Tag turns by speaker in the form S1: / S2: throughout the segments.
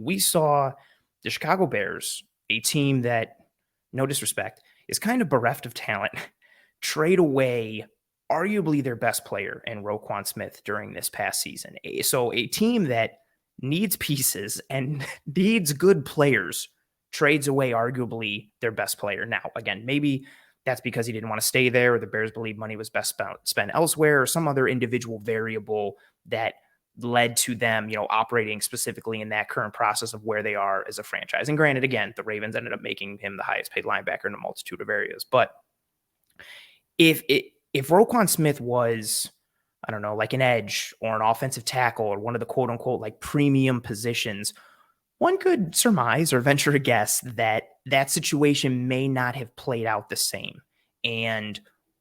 S1: we saw the Chicago Bears, a team that, no disrespect, is kind of bereft of talent, trade away arguably their best player in Roquan Smith during this past season. So a team that needs pieces and needs good players trades away arguably their best player. Now, again, maybe that's because he didn't want to stay there, or the Bears believe money was best spent elsewhere, or some other individual variable that led to them, operating specifically in that current process of where they are as a franchise. And granted, again, the Ravens ended up making him the highest paid linebacker in a multitude of areas. But if Roquan Smith was, I don't know, like an edge or an offensive tackle or one of the quote unquote like premium positions, one could surmise or venture a guess that that situation may not have played out the same. And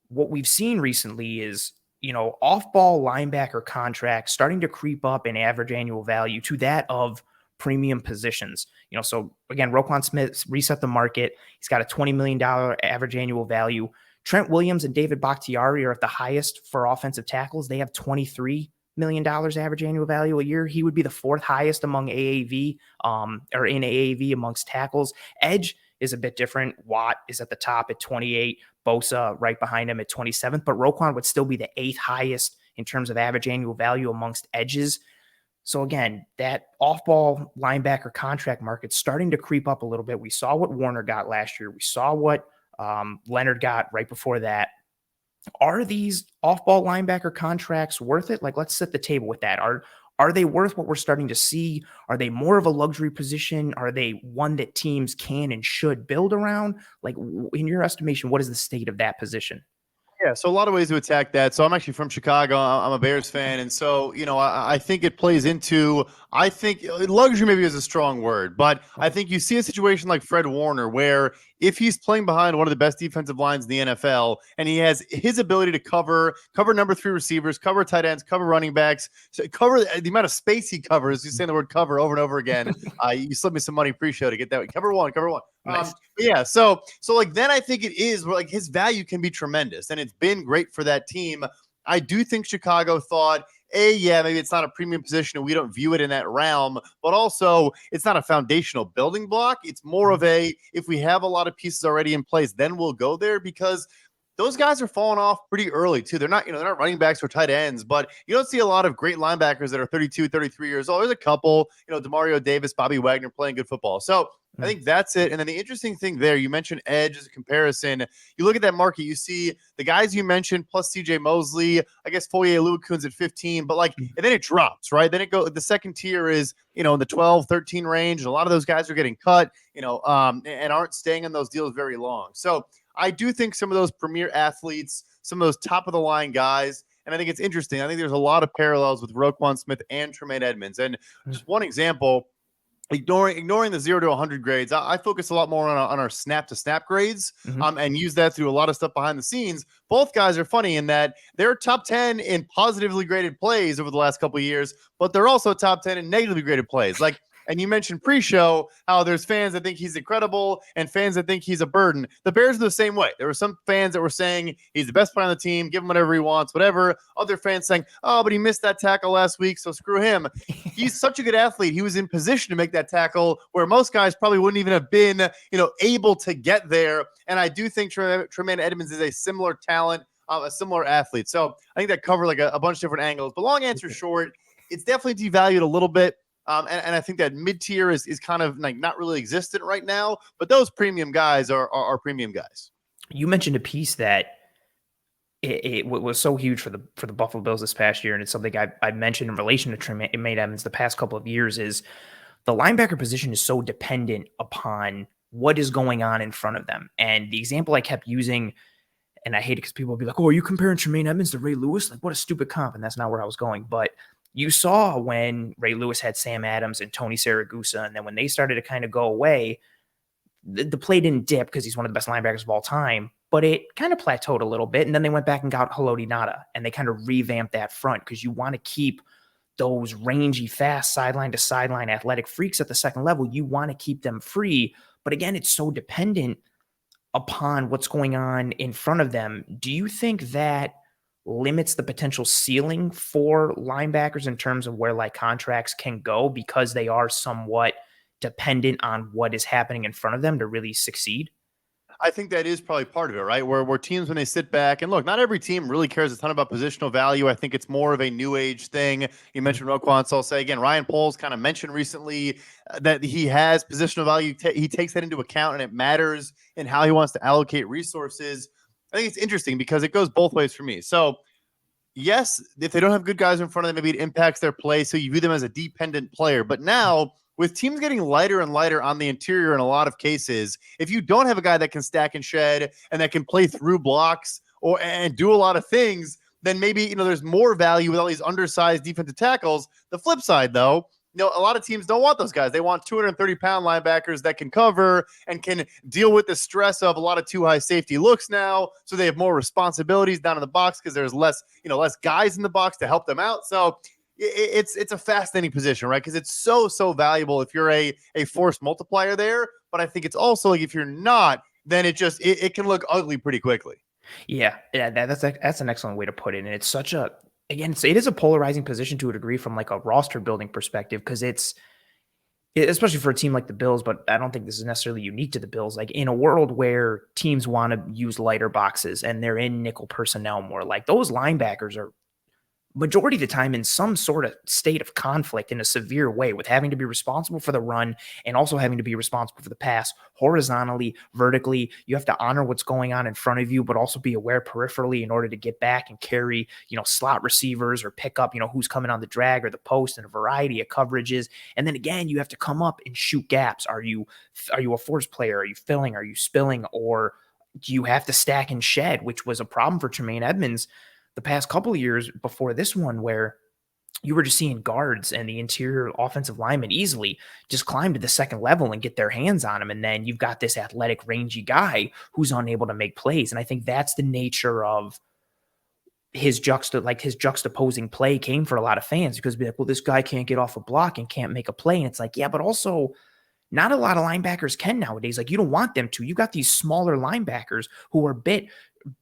S1: what we've seen recently is, off-ball linebacker contracts starting to creep up in average annual value to that of premium positions. So again, Roquan Smith reset the market. He's got a $20 million average annual value. Trent Williams and David Bakhtiari are at the highest for offensive tackles. They have $23 million average annual value a year. He would be the fourth highest among AAV, or in AAV amongst tackles. Edge is a bit different. Watt is at the top at 28. Bosa right behind him at 27th, but Roquan would still be the eighth highest in terms of average annual value amongst edges. So again, that off-ball linebacker contract market's starting to creep up a little bit. We saw what Warner got last year. We saw what Leonard got right before that. Are these off-ball linebacker contracts worth it? Like, let's set the table with that. Are they worth what we're starting to see? Are they more of a luxury position? Are they one that teams can and should build around? Like, in your estimation, what is the state of that position?
S2: Yeah, so a lot of ways to attack that. So I'm actually from Chicago. I'm a Bears fan. And so, I think it plays into, I think luxury maybe is a strong word, but I think you see a situation like Fred Warner where if he's playing behind one of the best defensive lines in the NFL and he has his ability to cover number 3 receivers, cover tight ends, cover running backs, so cover the amount of space he covers. You're saying the word cover over and over again. You slipped me some money pre-show to get that. Cover one. Nice. Yeah. So like then I think it is where like his value can be tremendous and it's been great for that team. I do think Chicago thought, maybe it's not a premium position and we don't view it in that realm, but also it's not a foundational building block. It's more of if we have a lot of pieces already in place, then we'll go there because those guys are falling off pretty early too. They're not, they're not running backs or tight ends, but you don't see a lot of great linebackers that are 32, 33 years old. There's a couple, DeMario Davis, Bobby Wagner playing good football. So I think that's it. And then the interesting thing there, you mentioned edge as a comparison. You look at that market, you see the guys you mentioned plus CJ Mosley, I guess Foye Oluwakun's at 15, but and then it drops, right? Then the second tier is, in the 12, 13 range. And a lot of those guys are getting cut, and aren't staying in those deals very long. So I do think some of those premier athletes, some of those top of the line guys, and I think it's interesting. I think there's a lot of parallels with Roquan Smith and Tremaine Edmunds. And just one example, ignoring the 0 to 100 grades, I focus a lot more on our snap to snap grades, and use that through a lot of stuff behind the scenes. Both guys are funny in that they're top 10 in positively graded plays over the last couple of years, but they're also top 10 in negatively graded plays. And you mentioned pre-show how there's fans that think he's incredible and fans that think he's a burden. The Bears are the same way. There were some fans that were saying he's the best player on the team, give him whatever he wants, whatever. Other fans saying, oh, but he missed that tackle last week, so screw him. He's such a good athlete. He was in position to make that tackle where most guys probably wouldn't even have been, able to get there. And I do think Tremaine Edmunds is a similar talent, a similar athlete. So I think that covered a bunch of different angles. But long answer short, it's definitely devalued a little bit. And I think that mid-tier is kind of not really existent right now, but those premium guys are premium guys.
S1: You mentioned a piece that it was so huge for the Buffalo Bills this past year, and it's something I mentioned in relation to Tremaine Edmunds the past couple of years, is the linebacker position is so dependent upon what is going on in front of them. And the example I kept using, and I hate it because people will be like, oh, are you comparing Tremaine Edmunds to Ray Lewis? Like, what a stupid comp, and that's not where I was going. But you saw when Ray Lewis had Sam Adams and Tony Siragusa, and then when they started to kind of go away, the play didn't dip because he's one of the best linebackers of all time, but it kind of plateaued a little bit. And then they went back and got Haloti Ngata, and they kind of revamped that front because you want to keep those rangy, fast sideline to sideline athletic freaks at the second level. You want to keep them free. But again, it's so dependent upon what's going on in front of them. Do you think that limits the potential ceiling for linebackers in terms of where contracts can go because they are somewhat dependent on what is happening in front of them to really succeed?
S2: I think that is probably part of it, right? Where teams, when they sit back and look, not every team really cares a ton about positional value. I think it's more of a new age thing. You mentioned Roquan, so I'll say again, Ryan Poles kind of mentioned recently that he has positional value. He takes that into account, and it matters in how he wants to allocate resources. I think it's interesting because it goes both ways for me. So yes, if they don't have good guys in front of them, maybe it impacts their play. So you view them as a dependent player. But now, with teams getting lighter and lighter on the interior in a lot of cases, if you don't have a guy that can stack and shed and that can play through blocks and do a lot of things, then maybe there's more value with all these undersized defensive tackles. The flip side, though, a lot of teams don't want those guys. They want 230-pound linebackers that can cover and can deal with the stress of a lot of too high safety looks now. So they have more responsibilities down in the box because there's less guys in the box to help them out. So it's a fascinating position, right? Because it's so valuable if you're a force multiplier there. But I think it's also like if you're not, then it can look ugly pretty quickly.
S1: Yeah, that's an excellent way to put it. And it's such a again, it is a polarizing position to a degree from like a roster building perspective because especially for a team like the Bills, but I don't think this is necessarily unique to the Bills. Like in a world where teams want to use lighter boxes and they're in nickel personnel more, like those linebackers are majority of the time in some sort of state of conflict in a severe way with having to be responsible for the run and also having to be responsible for the pass horizontally, vertically. You have to honor what's going on in front of you, but also be aware peripherally in order to get back and carry, slot receivers or pick up, who's coming on the drag or the post and a variety of coverages. And then again, you have to come up and shoot gaps. Are you a force player? Are you filling? Are you spilling? Or do you have to stack and shed, which was a problem for Tremaine Edmunds the past couple of years before this one, where you were just seeing guards and the interior offensive linemen easily just climb to the second level and get their hands on him. And then you've got this athletic, rangy guy who's unable to make plays. And I think that's the nature of his juxtaposing play came for a lot of fans because be like, well, this guy can't get off a block and can't make a play. And it's like, yeah, but also not a lot of linebackers can nowadays. Like you don't want them to. You got these smaller linebackers who are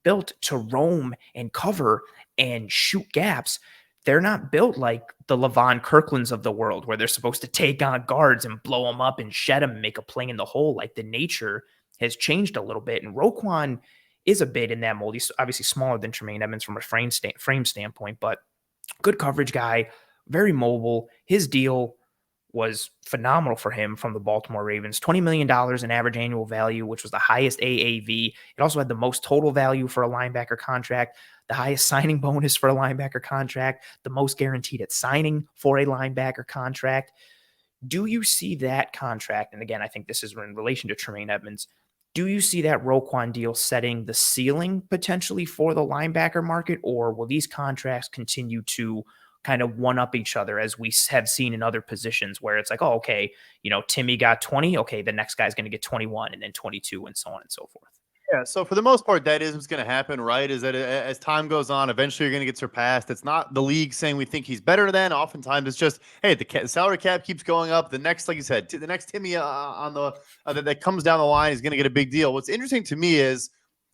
S1: built to roam and cover and shoot gaps. They're not built like the Levon Kirklands of the world where they're supposed to take on guards and blow them up and shed them and make a play in the hole. Like the nature has changed a little bit. And Roquan is a bit in that mold. He's obviously smaller than Tremaine Edmunds from a frame standpoint, but good coverage guy, very mobile. His deal was phenomenal for him from the Baltimore Ravens. $20 million in average annual value, which was the highest AAV. It also had the most total value for a linebacker contract, the highest signing bonus for a linebacker contract, the most guaranteed at signing for a linebacker contract. Do you see that contract? And again, I think this is in relation to Tremaine Edmunds. Do you see that Roquan deal setting the ceiling potentially for the linebacker market, or will these contracts continue to kind of one up each other as we have seen in other positions where it's like, oh, okay, Timmy got 20. Okay, the next guy's going to get 21 and then 22 and so on and so forth.
S2: Yeah, so for the most part, that is what's going to happen, right? Is that as time goes on, eventually you're going to get surpassed. It's not the league saying we think he's better than. Oftentimes, it's just, hey, the salary cap keeps going up. The next, like you said, the next Timmy on the that comes down the line is going to get a big deal. What's interesting to me is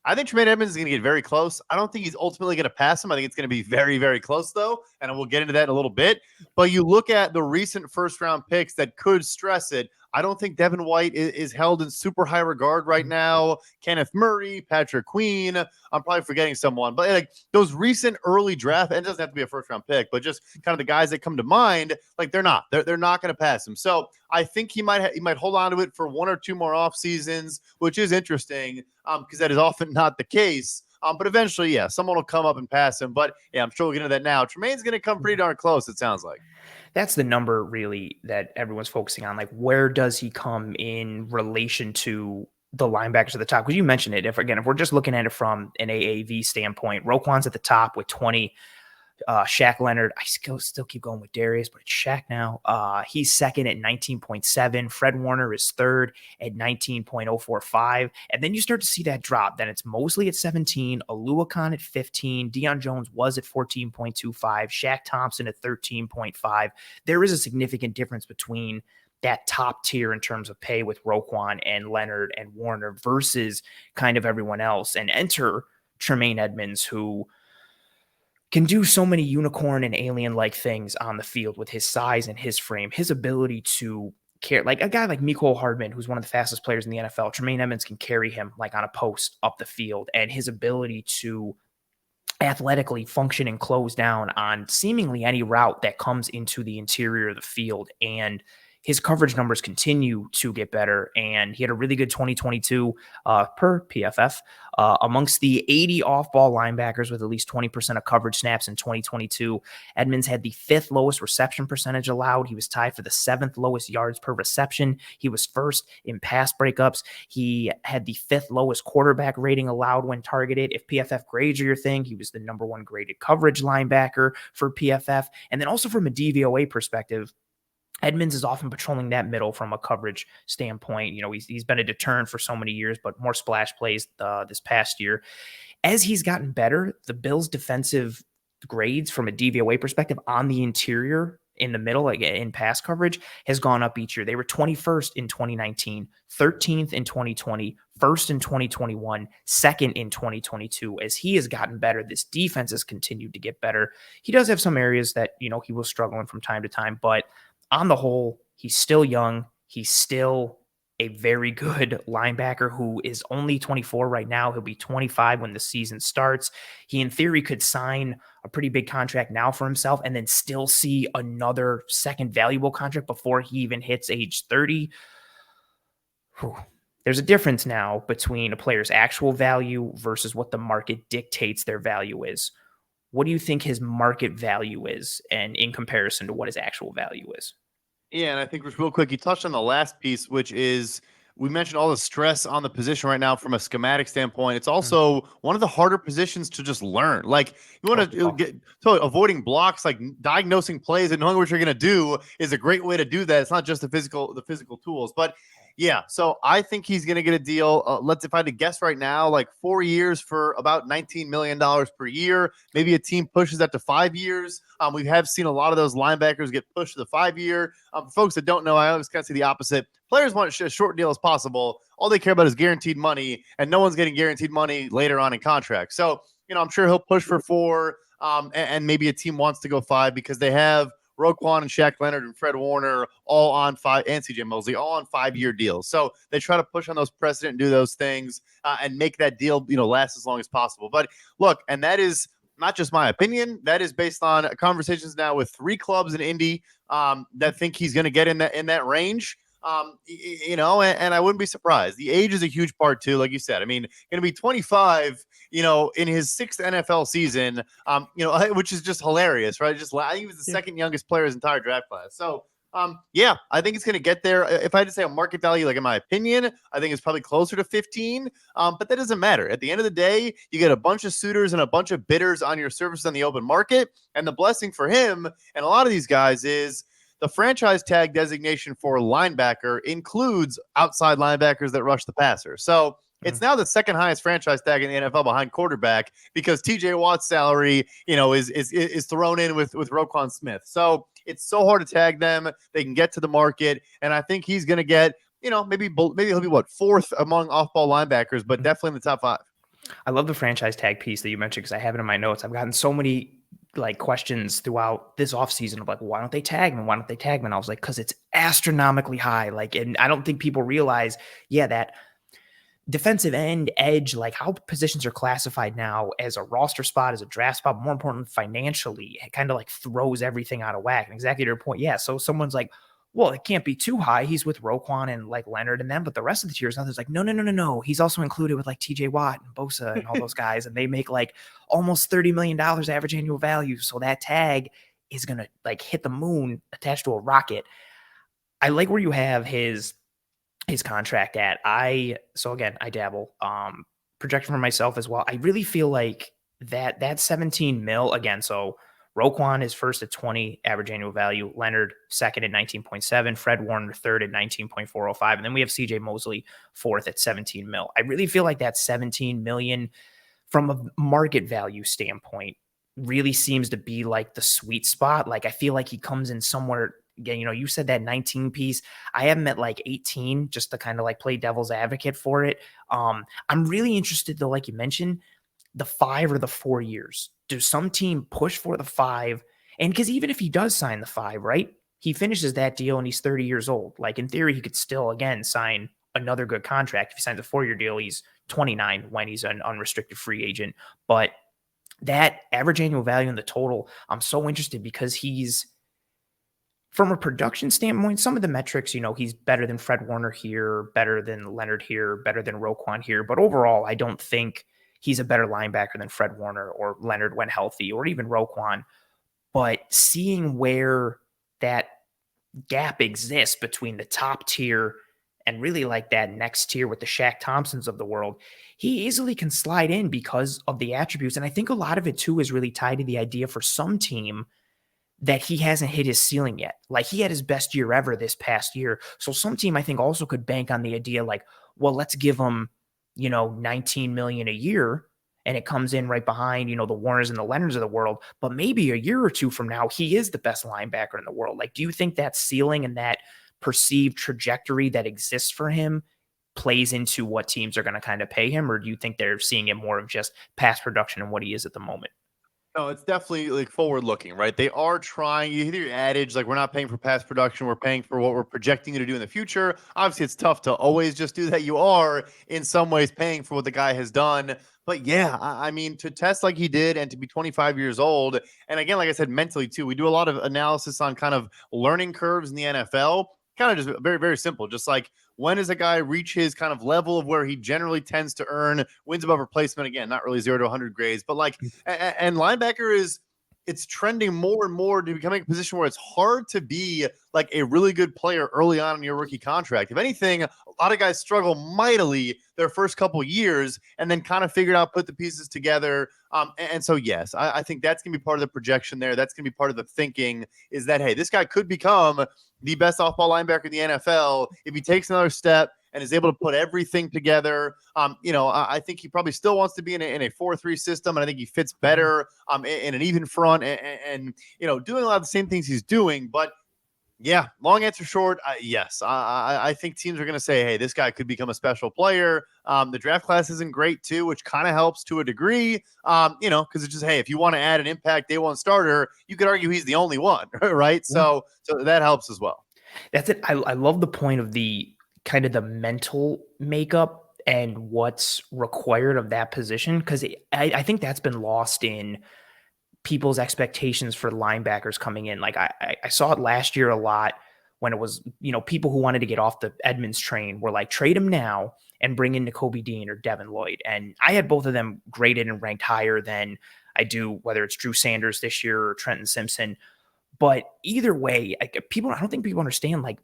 S2: I think Tremaine Edmunds is going to get very close. I don't think he's ultimately going to pass him. I think it's going to be very, very close, though, and we'll get into that in a little bit. But you look at the recent first-round picks that could stress it. I don't think Devin White is held in super high regard right now. Kenneth Murray, Patrick Queen. I'm probably forgetting someone. But like those recent early draft, and it doesn't have to be a first-round pick, but just kind of the guys that come to mind, like they're not going to pass him. So I think he might hold on to it for one or two more off seasons, which is interesting because that is often not the case. But eventually, yeah, someone will come up and pass him. But yeah, I'm sure we'll get into that now. Tremaine's going to come pretty darn close, it sounds like.
S1: That's the number really that everyone's focusing on. Like, where does he come in relation to the linebackers at the top? Because you mentioned it. If we're just looking at it from an AAV standpoint, Roquan's at the top with 20. Shaq Leonard, I still keep going with Darius, but it's Shaq now. He's second at 19.7. Fred Warner is third at 19.045. And then you start to see that drop. Then it's Mosley at 17, Oluwakan at 15, Deion Jones was at 14.25, Shaq Thompson at 13.5. There is a significant difference between that top tier in terms of pay with Roquan and Leonard and Warner versus kind of everyone else. And enter Tremaine Edmunds, who can do so many unicorn and alien-like things on the field with his size and his frame, his ability to like a guy like Mecole Hardman, who's one of the fastest players in the NFL. Tremaine Edmunds can carry him like on a post up the field, and his ability to athletically function and close down on seemingly any route that comes into the interior of the field. And his coverage numbers continue to get better. And he had a really good 2022 per PFF. Amongst the 80 off-ball linebackers with at least 20% of coverage snaps in 2022, Edmunds had the 5th lowest reception percentage allowed. He was tied for the 7th lowest yards per reception. He was first in pass breakups. He had the 5th lowest quarterback rating allowed when targeted. If PFF grades are your thing, he was the number 1 graded coverage linebacker for PFF. And then also from a DVOA perspective, Edmunds is often patrolling that middle from a coverage standpoint. He's been a deterrent for so many years, but more splash plays this past year. As he's gotten better, the Bills' defensive grades from a DVOA perspective on the interior in the middle, like in pass coverage, has gone up each year. They were 21st in 2019, 13th in 2020, first in 2021, second in 2022. As he has gotten better, this defense has continued to get better. He does have some areas that, he will struggle in from time to time, but on the whole, he's still young. He's still a very good linebacker who is only 24 right now. He'll be 25 when the season starts. He, in theory, could sign a pretty big contract now for himself and then still see another second valuable contract before he even hits age 30. Whew. There's a difference now between a player's actual value versus what the market dictates their value is. What do you think his market value is, and in comparison to what his actual value is?
S2: Yeah, and I think real quick, you touched on the last piece, which is we mentioned all the stress on the position right now from a schematic standpoint. It's also one of the harder positions to just learn. Like you want to get avoiding blocks, like diagnosing plays and knowing what you're going to do is a great way to do that. It's not just the physical tools, but yeah. So I think he's going to get a deal. If I had to guess right now, like 4 years for about $19 million per year. Maybe a team pushes that to 5 years. We have seen a lot of those linebackers get pushed to the 5-year. For folks that don't know, I always kind of see the opposite. Players want as short deal as possible. All they care about is guaranteed money, and no one's getting guaranteed money later on in contracts. So, I'm sure he'll push for 4, and maybe a team wants to go 5 because they have Roquan and Shaq Leonard and Fred Warner all on 5, and CJ Mosley all on 5-year deals. So they try to push on those precedent and do those things and make that deal, last as long as possible. But look, and that is not just my opinion. That is based on conversations now with 3 clubs in Indy that think he's going to get in that range. And I wouldn't be surprised. The age is a huge part too, like you said. I mean, going to be 25, in his 6th NFL season, which is just hilarious, right? I think he was the second youngest player in his entire draft class. So, I think it's going to get there. If I had to say a market value, like in my opinion, I think it's probably closer to 15. But that doesn't matter. At the end of the day, you get a bunch of suitors and a bunch of bidders on your service on the open market. And the blessing for him and a lot of these guys is the franchise tag designation for linebacker includes outside linebackers that rush the passer. So it's now the second highest franchise tag in the NFL behind quarterback because TJ Watt's salary, is thrown in with Roquan Smith. So it's so hard to tag them. They can get to the market. And I think he's going to get, maybe he'll be 4th among off-ball linebackers, but definitely in the top 5.
S1: I love the franchise tag piece that you mentioned because I have it in my notes. I've gotten so many questions throughout this offseason of why don't they tag me? Why don't they tag me? And I was like, because it's astronomically high. And I don't think people realize, that defensive end, edge, how positions are classified now as a roster spot, as a draft spot, more important financially, it kind of throws everything out of whack. And exactly to your point. Yeah. So someone's like, well, it can't be too high. He's with Roquan and Leonard and them, but the rest of the tiers, others no. He's also included with TJ Watt and Bosa and all those guys. And they make almost $30 million average annual value. So that tag is going to hit the moon attached to a rocket. I like where you have his contract at. So again, I dabble, projection for myself as well. I really feel like that 17 mil again. So Roquan is first at 20 average annual value. Leonard second at 19.7. Fred Warner third at 19.405. And then we have CJ Mosley 4th at 17 mil. I really feel like that 17 million from a market value standpoint really seems to be the sweet spot. I feel like he comes in somewhere. Again, you said that 19 piece. I have him at 18 just to kind of play devil's advocate for it. I'm really interested though, like you mentioned, the 5 or the 4 years. Does some team push for the 5? And because even if he does sign the 5, right? he finishes that deal and he's 30 years old. Like in theory, he could still again sign another good contract. If he signs a 4-year deal, he's 29 when he's an unrestricted free agent. But that average annual value in the total, I'm so interested because he's, from a production standpoint, some of the metrics, he's better than Fred Warner here, better than Leonard here, better than Roquan here. But overall, I don't think he's a better linebacker than Fred Warner or Leonard when healthy, or even Roquan. But seeing where that gap exists between the top tier and really like that next tier with the Shaq Thompsons of the world, he easily can slide in because of the attributes. And I think a lot of it too is really tied to the idea for some team that he hasn't hit his ceiling yet. Like he had his best year ever this past year. So some team I think also could bank on the idea like, well, let's give him, 19 million a year, and it comes in right behind, the Warners and the Leonards of the world. But maybe a year or two from now, he is the best linebacker in the world. Like, do you think that ceiling and that perceived trajectory that exists for him plays into what teams are going to kind of pay him? Or do you think they're seeing it more of just past production and what he is at the moment?
S2: No, it's definitely like forward looking, right? They are trying. You hear your adage like we're not paying for past production, we're paying for what we're projecting you to do in the future. Obviously, it's tough to always just do that. You are in some ways paying for what the guy has done. But yeah, I mean, to test like he did and to be 25 years old, and again, like I said, mentally too, we do a lot of analysis on kind of learning curves in the NFL. Kind of just very, very simple. Just like when does a guy reach his kind of level of where he generally tends to earn wins above replacement? Again, not really 0 to 100 grades, but like, and linebacker is, it's trending more and more to becoming a position where it's hard to be like a really good player early on in your rookie contract. If anything, a lot of guys struggle mightily their first couple years and then kind of figure out, put the pieces together. And so, yes, I think that's going to be part of the projection there. That's going to be part of the thinking is that, hey, this guy could become the best off-ball linebacker in the NFL if he takes another step and is able to put everything together. I think he probably still wants to be in a 4-3 system, and I think he fits better in an even front and doing a lot of the same things he's doing. But yeah, long answer short, yes. I think teams are going to say, hey, this guy could become a special player. The draft class isn't great too, which kind of helps to a degree, because it's just, hey, if you want to add an impact day one starter, you could argue he's the only one, right?
S1: Yeah.
S2: So that helps as well.
S1: That's it. I love the point of the kind of the mental makeup and what's required of that position, because I think that's been lost in people's expectations for linebackers coming in. Like I saw it last year a lot when it was, people who wanted to get off the Edmunds train were like, trade him now and bring in Nakobe Dean or Devin Lloyd. And I had both of them graded and ranked higher than I do, whether it's Drew Sanders this year or Trenton Simpson. But either way, I don't think people understand like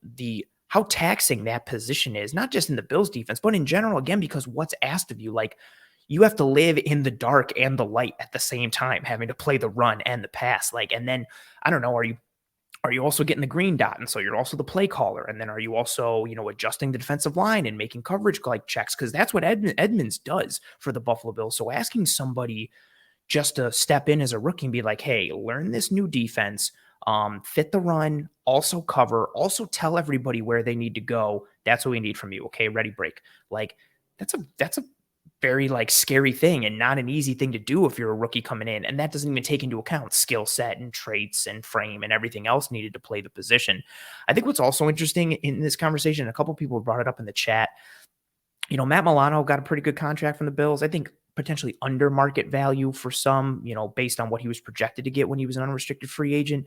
S1: how taxing that position is, not just in the Bills defense, but in general, again, because what's asked of you, like you have to live in the dark and the light at the same time, having to play the run and the pass. Like, and then I don't know, are you also getting the green dot? And so you're also the play caller. And then are you also, adjusting the defensive line and making coverage like checks? Cause that's what Edmunds does for the Buffalo Bills. So asking somebody just to step in as a rookie and be like, hey, learn this new defense, fit the run, also cover, also tell everybody where they need to go. That's what we need from you. Okay, ready, break. Like that's a very like scary thing and not an easy thing to do if you're a rookie coming in. And that doesn't even take into account skill set and traits and frame and everything else needed to play the position. I think what's also interesting in this conversation, a couple of people brought it up in the chat. Matt Milano got a pretty good contract from the Bills. I think potentially under market value for some, based on what he was projected to get when he was an unrestricted free agent.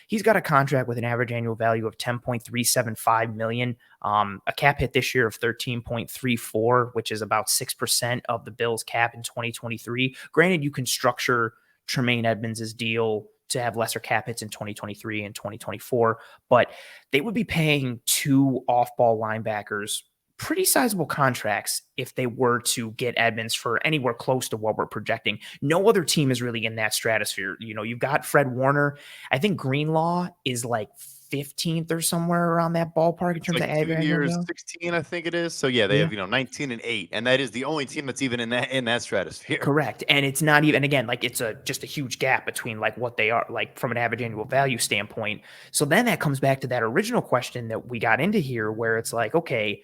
S1: He's got a contract with an average annual value of $10.375 million, a cap hit this year of 13.34, which is about 6% of the Bills cap in 2023. Granted, you can structure Tremaine Edmunds' deal to have lesser cap hits in 2023 and 2024, but they would be paying two off-ball linebackers pretty sizable contracts if they were to get Edmunds for anywhere close to what we're projecting. No other team is really in that stratosphere. You've got Fred Warner. I think Greenlaw is like 15th or somewhere around that ballpark in terms
S2: like
S1: of average
S2: 2 years,
S1: annual.
S2: 16, I think it is. So yeah, they have 19 and 8, and that is the only team that's even in that stratosphere.
S1: Correct. And it's not even, again, like it's just a huge gap between like what they are like from an average annual value standpoint. So then that comes back to that original question that we got into here where it's like, okay,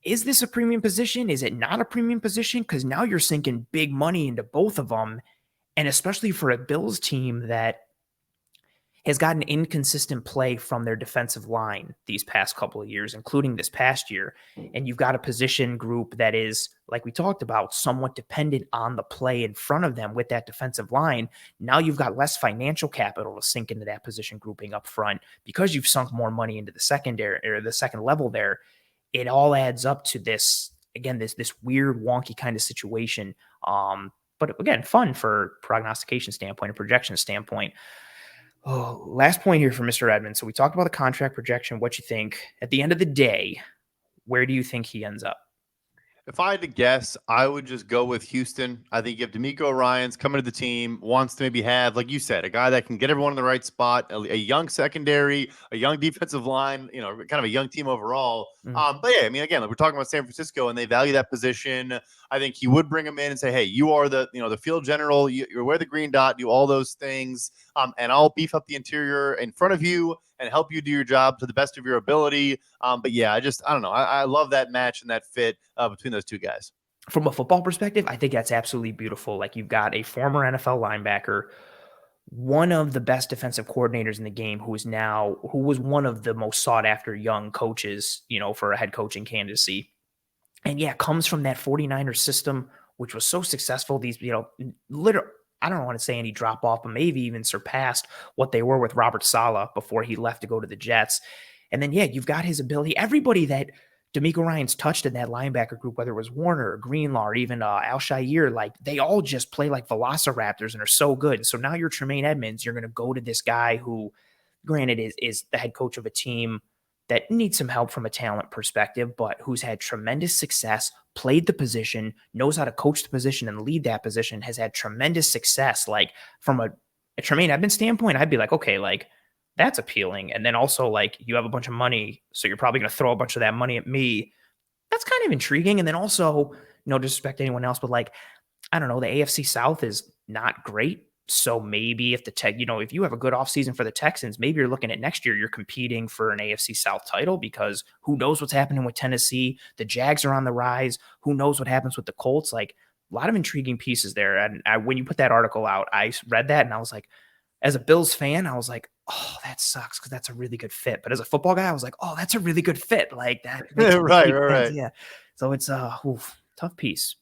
S1: is this a premium position? Is it not a premium position? Because now you're sinking big money into both of them. And especially for a Bills team that has gotten inconsistent play from their defensive line these past couple of years, including this past year. And you've got a position group that is, like we talked about, somewhat dependent on the play in front of them with that defensive line. Now you've got less financial capital to sink into that position grouping up front because you've sunk more money into the secondary or the second level there. It all adds up to this, again, this weird, wonky kind of situation. But again, fun for prognostication standpoint and projection standpoint. Oh, last point here for Mr. Edmunds. So we talked about the contract projection. What you think at the end of the day? Where do you think he ends up?
S2: If I had to guess, I would just go with Houston. I think you have D'Amico Ryans coming to the team, wants to maybe have, like you said, a guy that can get everyone in the right spot, a young secondary, a young defensive line, kind of a young team overall. But yeah, I mean, again, like we're talking about San Francisco and they value that position. I think he would bring him in and say, hey, you are the field general. You wear the green dot, do all those things. And I'll beef up the interior in front of you and help you do your job to the best of your ability. But yeah, I don't know. I love that match and that fit between those two guys.
S1: From a football perspective, I think that's absolutely beautiful. Like you've got a former NFL linebacker, one of the best defensive coordinators in the game, who was one of the most sought after young coaches, for a head coaching candidacy. And yeah, comes from that 49ers system, which was so successful. These, literally, I don't want to say any drop off, but maybe even surpassed what they were with Robert Saleh before he left to go to the Jets. And then, yeah, you've got his ability. Everybody that D'Amico Ryans touched in that linebacker group, whether it was Warner or Greenlaw or even Al-Shaair, like they all just play like velociraptors and are so good. And so now you're Tremaine Edmunds. You're going to go to this guy who, granted, is the head coach of a team that needs some help from a talent perspective, but who's had tremendous success, played the position, knows how to coach the position and lead that position, has had tremendous success. Like from a Tremaine Edmunds standpoint, I'd be like, okay, like that's appealing. And then also like you have a bunch of money, so you're probably going to throw a bunch of that money at me. That's kind of intriguing. And then also, no disrespect to anyone else, but like, I don't know, the AFC South is not great. So maybe if if you have a good offseason for the Texans, maybe you're looking at next year, you're competing for an AFC South title, because who knows what's happening with Tennessee? The Jags are on the rise. Who knows what happens with the Colts? Like a lot of intriguing pieces there. And when you put that article out, I read that and I was like, as a Bills fan, I was like, oh, that sucks because that's a really good fit. But as a football guy, I was like, oh, that's a really good fit. Like that makes
S2: Right,
S1: complete sense.
S2: right.
S1: Yeah. So it's tough piece.